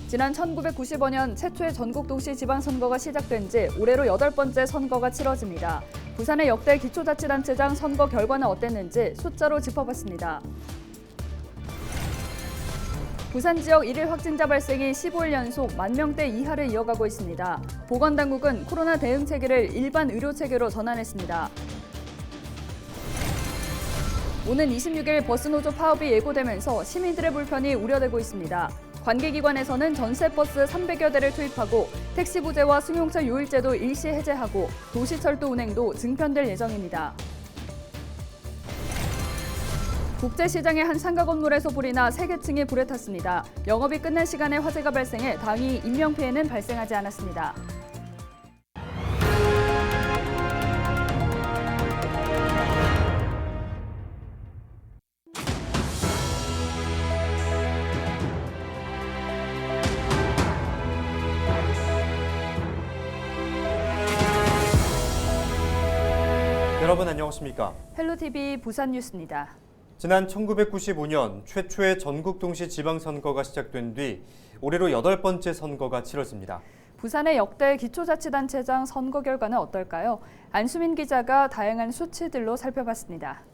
지난 1995년 최초의 전국 동시 지방선거가 시작된 지 올해로 8번째 선거가 치러집니다. 부산의 역대 기초자치단체장 선거 결과는 어땠는지 숫자로 짚어봤습니다. 부산 지역 1일 확진자 발생이 15일 연속 10,000대 이하를 이어가고 있습니다. 보건당국은 코로나 대응 체계를 일반 의료 체계로 전환했습니다. 오는 26일 버스노조 파업이 예고되면서 시민들의 불편이 우려되고 있습니다. 관계기관에서는 전세버스 300여 대를 투입하고 택시 부재와 승용차 요일제도 일시 해제하고 도시철도 운행도 증편될 예정입니다. 국제시장의 한 상가 건물에서 불이 나 3계층이 불에 탔습니다. 영업이 끝난 시간에 화재가 발생해 다행히 인명피해는 발생하지 않았습니다. 여러분 안녕하십니까? 헬로TV 부산 뉴스입니다. 지난 1995년 최초의 전국 동시 지방선거가 시작된 뒤 올해로 8번째 선거가 치러집니다. 부산의 역대 기초자치단체장 선거 결과는 어떨까요? 안수민 기자가 다양한 수치들로 살펴봤습니다.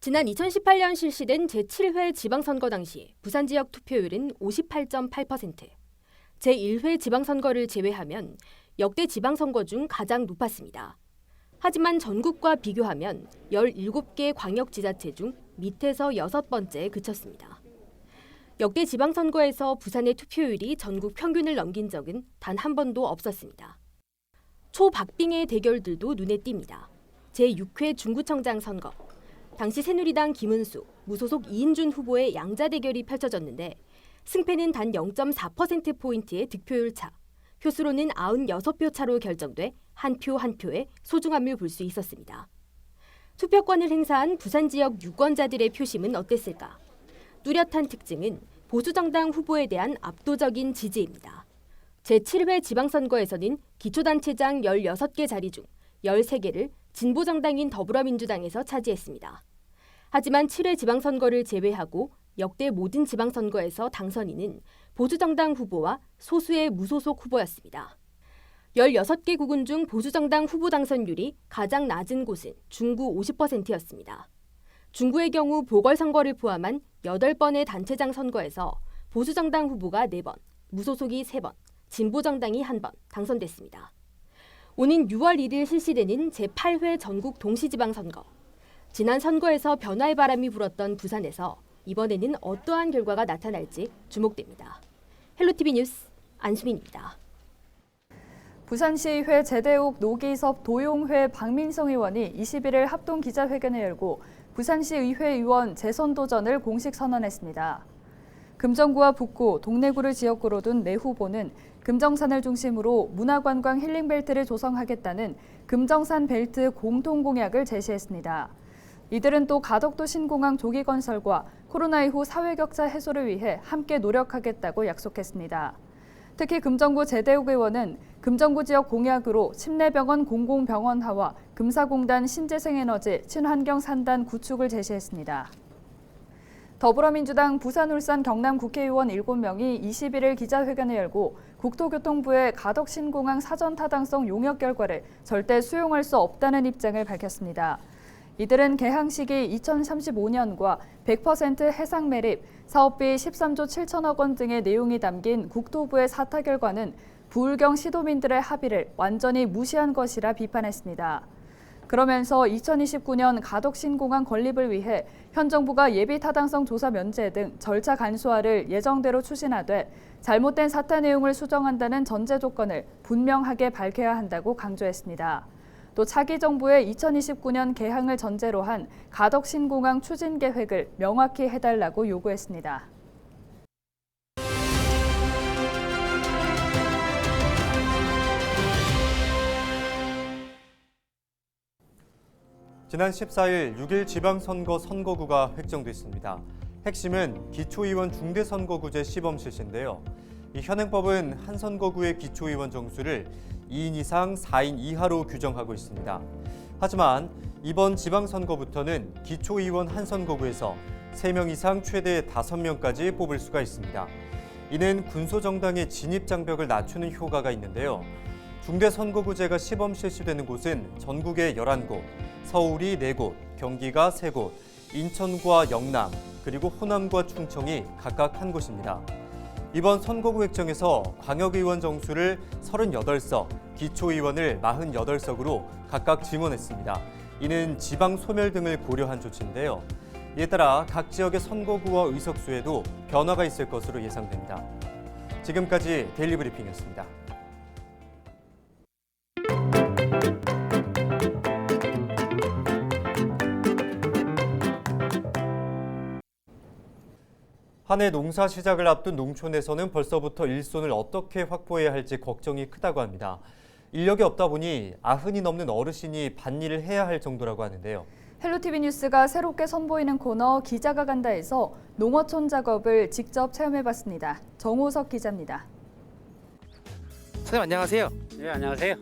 지난 2018년 실시된 제7회 지방선거 당시 부산 지역 투표율은 58.8%, 제1회 지방선거를 제외하면 역대 지방선거 중 가장 높았습니다. 하지만 전국과 비교하면 17개 광역지자체 중 밑에서 6번째에 그쳤습니다. 역대 지방선거에서 부산의 투표율이 전국 평균을 넘긴 적은 단 한 번도 없었습니다. 초박빙의 대결들도 눈에 띄니다. 제6회 중구청장 선거, 당시 새누리당 김은수, 무소속 이인준 후보의 양자 대결이 펼쳐졌는데 승패는 단 0.4%포인트의 득표율 차, 표수로는 96표 차로 결정돼 한 표 한 표의 소중함을 볼 수 있었습니다. 투표권을 행사한 부산 지역 유권자들의 표심은 어땠을까? 뚜렷한 특징은 보수정당 후보에 대한 압도적인 지지입니다. 제7회 지방선거에서는 기초단체장 16개 자리 중 13개를 진보정당인 더불어민주당에서 차지했습니다. 하지만 7회 지방선거를 제외하고 역대 모든 지방선거에서 당선인은 보수정당 후보와 소수의 무소속 후보였습니다. 16개 구군 중 보수정당 후보 당선율이 가장 낮은 곳은 중구 50%였습니다. 중구의 경우 보궐선거를 포함한 8번의 단체장 선거에서 보수정당 후보가 4번, 무소속이 3번, 진보정당이 1번 당선됐습니다. 오는 6월 1일 실시되는 제8회 전국 동시지방선거. 지난 선거에서 변화의 바람이 불었던 부산에서 이번에는 어떠한 결과가 나타날지 주목됩니다. 헬로TV 뉴스 안수민입니다. 부산시의회 제대욱, 노기섭, 도용회, 박민성 의원이 21일 합동 기자회견을 열고 부산시의회 의원 재선 도전을 공식 선언했습니다. 금정구와 북구, 동래구를 지역구로 둔 네 후보는 금정산을 중심으로 문화관광 힐링벨트를 조성하겠다는 금정산 벨트 공통공약을 제시했습니다. 이들은 또 가덕도 신공항 조기 건설과 코로나 이후 사회격차 해소를 위해 함께 노력하겠다고 약속했습니다. 특히 금정구 제대욱 의원은 금정구 지역 공약으로 침례병원 공공병원화와 금사공단 신재생에너지 친환경 산단 구축을 제시했습니다. 더불어민주당 부산, 울산, 경남 국회의원 7명이 21일 기자회견을 열고 국토교통부의 가덕 신공항 사전 타당성 용역 결과를 절대 수용할 수 없다는 입장을 밝혔습니다. 이들은 개항 시기 2035년과 100% 해상 매립, 사업비 13조 7천억 원 등의 내용이 담긴 국토부의 사타 결과는 부울경 시도민들의 합의를 완전히 무시한 것이라 비판했습니다. 그러면서 2029년 가덕 신공항 건립을 위해 현 정부가 예비 타당성 조사 면제 등 절차 간소화를 예정대로 추진하되 잘못된 사타 내용을 수정한다는 전제 조건을 분명하게 밝혀야 한다고 강조했습니다. 또 차기 정부의 2029년 개항을 전제로 한 가덕 신공항 추진 계획을 명확히 해달라고 요구했습니다. 지난 14일 6일 지방선거 선거구가 획정됐습니다. 핵심은 기초의원 중대선거구제 시범 실시인데요. 이 현행법은 한 선거구의 기초의원 정수를 2인 이상 4인 이하로 규정하고 있습니다. 하지만 이번 지방선거부터는 기초의원 한 선거구에서 3명 이상 최대 5명까지 뽑을 수가 있습니다. 이는 군소정당의 진입장벽을 낮추는 효과가 있는데요. 중대선거구제가 시범 실시되는 곳은 전국에 11곳, 서울이 4곳, 경기가 3곳, 인천과 영남, 그리고 호남과 충청이 각각 1곳입니다. 이번 선거구 획정에서 광역의원 정수를 38석, 기초의원을 48석으로 각각 증원했습니다. 이는 지방 소멸 등을 고려한 조치인데요. 이에 따라 각 지역의 선거구와 의석수에도 변화가 있을 것으로 예상됩니다. 지금까지 데일리 브리핑이었습니다. 한 해 농사 시작을 앞둔 농촌에서는 벌써부터 일손을 어떻게 확보해야 할지 걱정이 크다고 합니다. 인력이 없다 보니 90이 넘는 어르신이 밭일을 해야 할 정도라고 하는데요. 헬로티비 뉴스가 새롭게 선보이는 코너 기자가 간다에서 농어촌 작업을 직접 체험해봤습니다. 정호석 기자입니다. 선생님 안녕하세요. 네, 안녕하세요.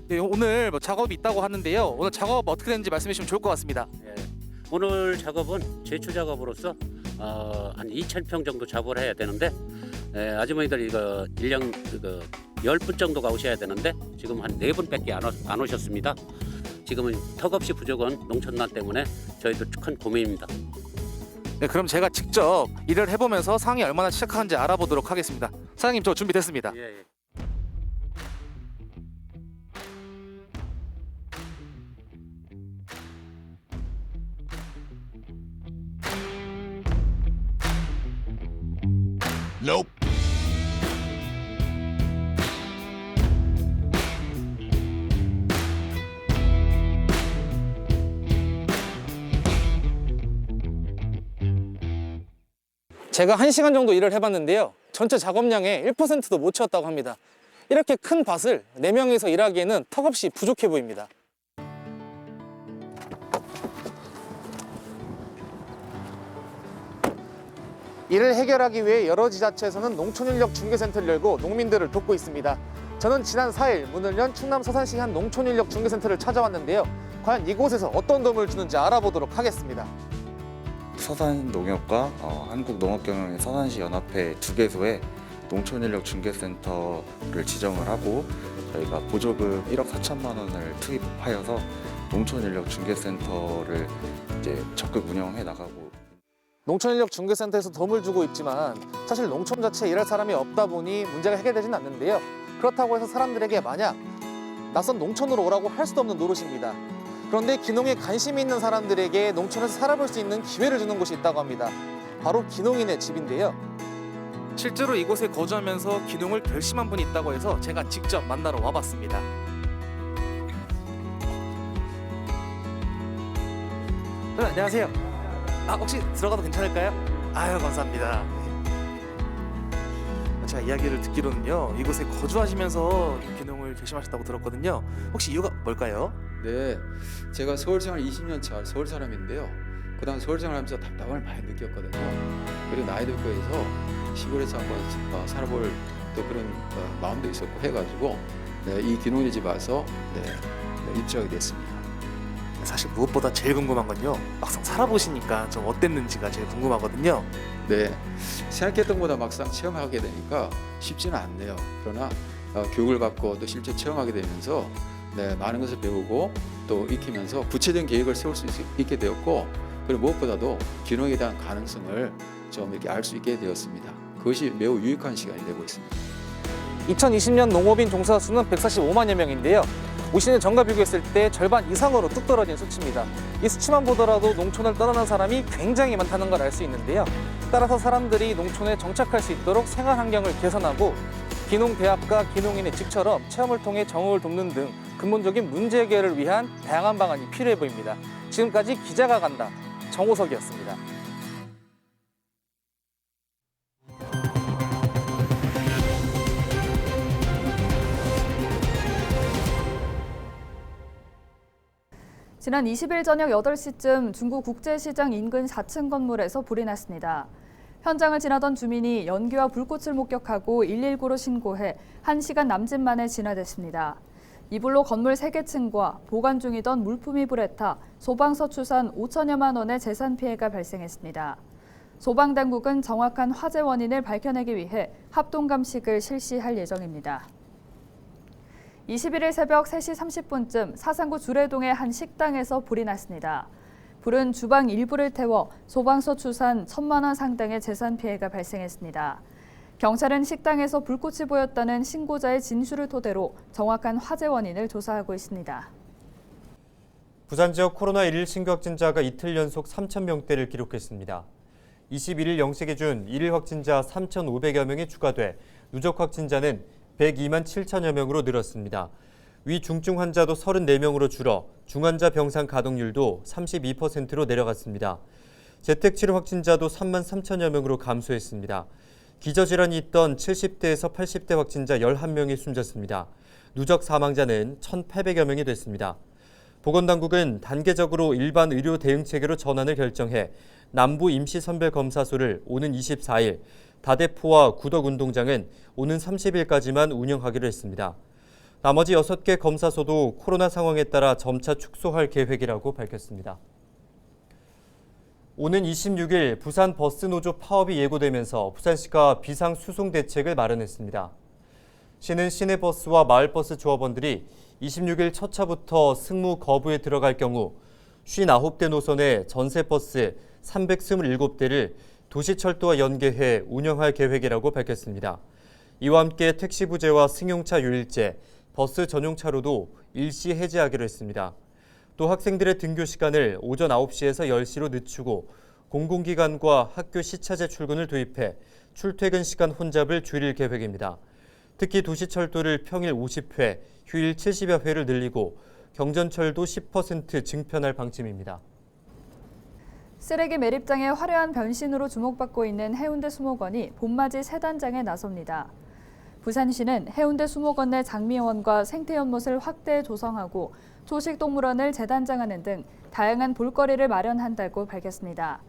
네, 오늘 작업이 있다고 하는데요. 오늘 작업 어떻게 되는지 말씀해 주시면 좋을 것 같습니다. 예, 오늘 작업은 제초 작업으로서 한 2,000평 정도 작업을 해야 되는데 아주머니들 이거 일량 10분 정도가 오셔야 되는데 지금 한 4분밖에 안 오셨습니다. 지금은 턱없이 부족한 농촌난 때문에 저희도 큰 고민입니다. 네, 그럼 제가 직접 일을 해보면서 상이 얼마나 시작하는지 알아보도록 하겠습니다. 사장님 저 준비됐습니다. 예. Nope. 제가 1시간 정도 일을 해봤는데요. 전체 작업량의 1%도 못 채웠다고 합니다. 이렇게 큰 밭을 4명이서 일하기에는 턱없이 부족해 보입니다. 이를 해결하기 위해 여러 지자체에서는 농촌인력 중개센터를 열고 농민들을 돕고 있습니다. 저는 지난 4일 문을 연 충남 서산시 한 농촌인력 중개센터를 찾아왔는데요. 과연 이곳에서 어떤 도움을 주는지 알아보도록 하겠습니다. 서산농협과 한국농업경영회 서산시 연합회 2개소에 농촌인력 중개센터를 지정을 하고 저희가 보조금 1억 4천만 원을 투입하여서 농촌인력 중개센터를 이제 적극 운영해 나가고. 농촌인력 중개센터에서 도움을 주고 있지만 사실 농촌 자체에 일할 사람이 없다 보니 문제가 해결되지는 않는데요. 그렇다고 해서 사람들에게 만약 낯선 농촌으로 오라고 할 수도 없는 노릇입니다. 그런데 기농에 관심이 있는 사람들에게 농촌에서 살아볼 수 있는 기회를 주는 곳이 있다고 합니다. 바로 기농인의 집인데요. 실제로 이곳에 거주하면서 기농을 결심한 분이 있다고 해서 제가 직접 만나러 와봤습니다. 안녕하세요. 혹시 들어가도 괜찮을까요? 아유, 감사합니다. 제가 이야기를 듣기로는요, 이곳에 거주하시면서 기농을 결심하셨다고 들었거든요. 혹시 이유가 뭘까요? 네, 제가 서울 생활 20년 차 서울 사람인데요. 그다음 서울 생활하면서 답답함을 많이 느꼈거든요. 그리고 나이도 있고 해서 시골에서 한번 살아볼 또 그런 마음도 있었고 해가지고 이 기농의 집 와서 입주하게 됐습니다. 사실 무엇보다 제일 궁금한 건요, 막상 살아보시니까 좀 어땠는지가 제일 궁금하거든요. 네, 생각했던 것보다 막상 체험하게 되니까 쉽지는 않네요. 그러나 교육을 받고 또 실제 체험하게 되면서 많은 것을 배우고 또 익히면서 구체적인 계획을 세울 수 있게 되었고, 그리고 무엇보다도 기농에 대한 가능성을 좀 이렇게 알 수 있게 되었습니다. 그것이 매우 유익한 시간이 되고 있습니다. 2020년 농업인 종사 수는 145만여 명인데요. 50년 전과 비교했을 때 절반 이상으로 뚝 떨어진 수치입니다. 이 수치만 보더라도 농촌을 떠나는 사람이 굉장히 많다는 걸 알 수 있는데요. 따라서 사람들이 농촌에 정착할 수 있도록 생활 환경을 개선하고 기농대학과 기농인의 집처럼 체험을 통해 정을 돕는 등 근본적인 문제 해결을 위한 다양한 방안이 필요해 보입니다. 지금까지 기자가 간다, 정호석이었습니다. 지난 20일 저녁 8시쯤 중구 국제시장 인근 4층 건물에서 불이 났습니다. 현장을 지나던 주민이 연기와 불꽃을 목격하고 119로 신고해 1시간 남짓 만에 진화됐습니다. 이 불로 건물 3개 층과 보관 중이던 물품이 불에 타 소방서 추산 5천여만 원의 재산 피해가 발생했습니다. 소방당국은 정확한 화재 원인을 밝혀내기 위해 합동감식을 실시할 예정입니다. 21일 새벽 3시 30분쯤 사상구 주례동의 한 식당에서 불이 났습니다. 불은 주방 일부를 태워 소방서 추산 1,000만 원 상당의 재산 피해가 발생했습니다. 경찰은 식당에서 불꽃이 보였다는 신고자의 진술을 토대로 정확한 화재 원인을 조사하고 있습니다. 부산 지역 코로나19 신규 확진자가 이틀 연속 3,000명대를 기록했습니다. 21일 0시 기준 1일 확진자 3,500여 명이 추가돼 누적 확진자는 102만 7천여 명으로 늘었습니다. 위중증 환자도 34명으로 줄어 중환자 병상 가동률도 32%로 내려갔습니다. 재택치료 확진자도 3만 3천여 명으로 감소했습니다. 기저질환이 있던 70대에서 80대 확진자 11명이 숨졌습니다. 누적 사망자는 1,800여 명이 됐습니다. 보건당국은 단계적으로 일반 의료 대응체계로 전환을 결정해 남부 임시선별검사소를 오는 24일, 다대포와 구덕운동장은 오는 30일까지만 운영하기로 했습니다. 나머지 6개 검사소도 코로나 상황에 따라 점차 축소할 계획이라고 밝혔습니다. 오는 26일 부산 버스노조 파업이 예고되면서 부산시가 비상수송 대책을 마련했습니다. 시는 시내버스와 마을버스 조합원들이 26일 첫 차부터 승무 거부에 들어갈 경우 59대 노선의 전세버스 327대를 도시철도와 연계해 운영할 계획이라고 밝혔습니다. 이와 함께 택시 부재와 승용차 유일제, 버스 전용차로도 일시 해제하기로 했습니다. 또 학생들의 등교 시간을 오전 9시에서 10시로 늦추고 공공기관과 학교 시차제 출근을 도입해 출퇴근 시간 혼잡을 줄일 계획입니다. 특히 도시철도를 평일 50회, 휴일 70여 회를 늘리고 경전철도 10% 증편할 방침입니다. 쓰레기 매립장의 화려한 변신으로 주목받고 있는 해운대 수목원이 봄맞이 새 단장에 나섭니다. 부산시는 해운대 수목원 내 장미원과 생태연못을 확대 조성하고 초식동물원을 재단장하는 등 다양한 볼거리를 마련한다고 밝혔습니다.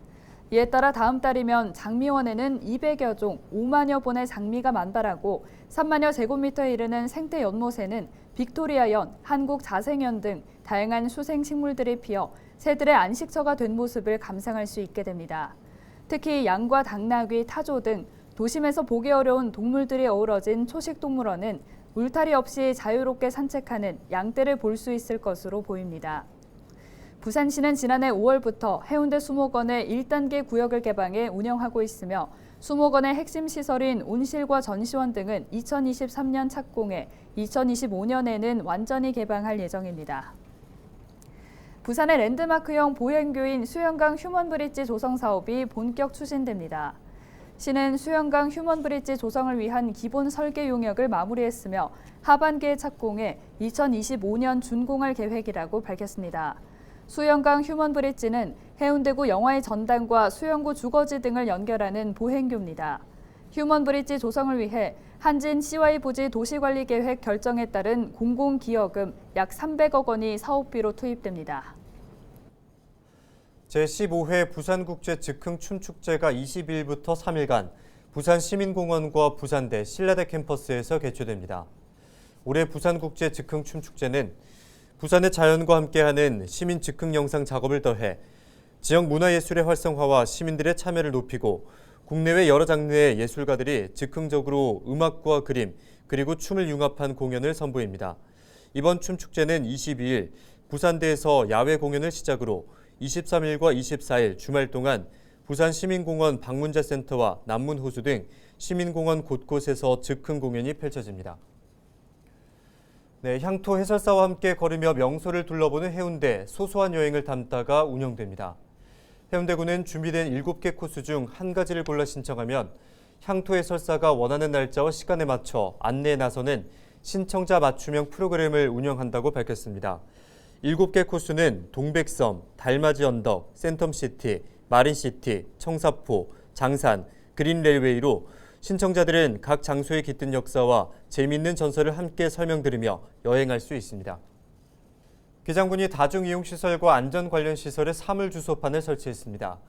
이에 따라 다음 달이면 장미원에는 200여 종 5만여 본의 장미가 만발하고 3만여 제곱미터에 이르는 생태연못에는 빅토리아연, 한국자생연 등 다양한 수생식물들이 피어 새들의 안식처가 된 모습을 감상할 수 있게 됩니다. 특히 양과 당나귀, 타조 등 도심에서 보기 어려운 동물들이 어우러진 초식동물원은 울타리 없이 자유롭게 산책하는 양떼를 볼 수 있을 것으로 보입니다. 부산시는 지난해 5월부터 해운대 수목원의 1단계 구역을 개방해 운영하고 있으며 수목원의 핵심 시설인 온실과 전시원 등은 2023년 착공해 2025년에는 완전히 개방할 예정입니다. 부산의 랜드마크형 보행교인 수영강 휴먼브릿지 조성 사업이 본격 추진됩니다. 시는 수영강 휴먼브릿지 조성을 위한 기본 설계 용역을 마무리했으며 하반기에 착공해 2025년 준공할 계획이라고 밝혔습니다. 수영강 휴먼브릿지는 해운대구 영화의 전당과 수영구 주거지 등을 연결하는 보행교입니다. 휴먼브릿지 조성을 위해 한진 CY부지 도시관리계획 결정에 따른 공공기여금 약 300억 원이 사업비로 투입됩니다. 제15회 부산국제즉흥춤축제가 20일부터 3일간 부산시민공원과 부산대 신라대 캠퍼스에서 개최됩니다. 올해 부산국제즉흥춤축제는 부산의 자연과 함께하는 시민 즉흥 영상 작업을 더해 지역 문화예술의 활성화와 시민들의 참여를 높이고 국내외 여러 장르의 예술가들이 즉흥적으로 음악과 그림, 그리고 춤을 융합한 공연을 선보입니다. 이번 춤축제는 22일 부산대에서 야외 공연을 시작으로 23일과 24일 주말 동안 부산시민공원 방문자센터와 남문호수 등 시민공원 곳곳에서 즉흥 공연이 펼쳐집니다. 네, 향토 해설사와 함께 걸으며 명소를 둘러보는 해운대 소소한 여행을 담다가 운영됩니다. 해운대구는 준비된 7개 코스 중 한 가지를 골라 신청하면 향토 해설사가 원하는 날짜와 시간에 맞춰 안내에 나서는 신청자 맞춤형 프로그램을 운영한다고 밝혔습니다. 7개 코스는 동백섬, 달맞이 언덕, 센텀시티, 마린시티, 청사포, 장산, 그린레일웨이로 신청자들은 각 장소의 깃든 역사와 재미있는 전설을 함께 설명드리며 여행할 수 있습니다. 기장군이 다중이용시설과 안전 관련 시설에 사물주소판을 설치했습니다.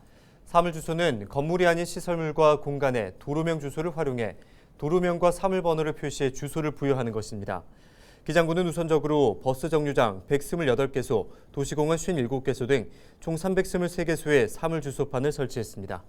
사물주소는 건물이 아닌 시설물과 공간에 도로명 주소를 활용해 도로명과 사물번호를 표시해 주소를 부여하는 것입니다. 기장군은 우선적으로 버스 정류장 128개소, 도시공원 57개소 등 총 323개소에 사물주소판을 설치했습니다.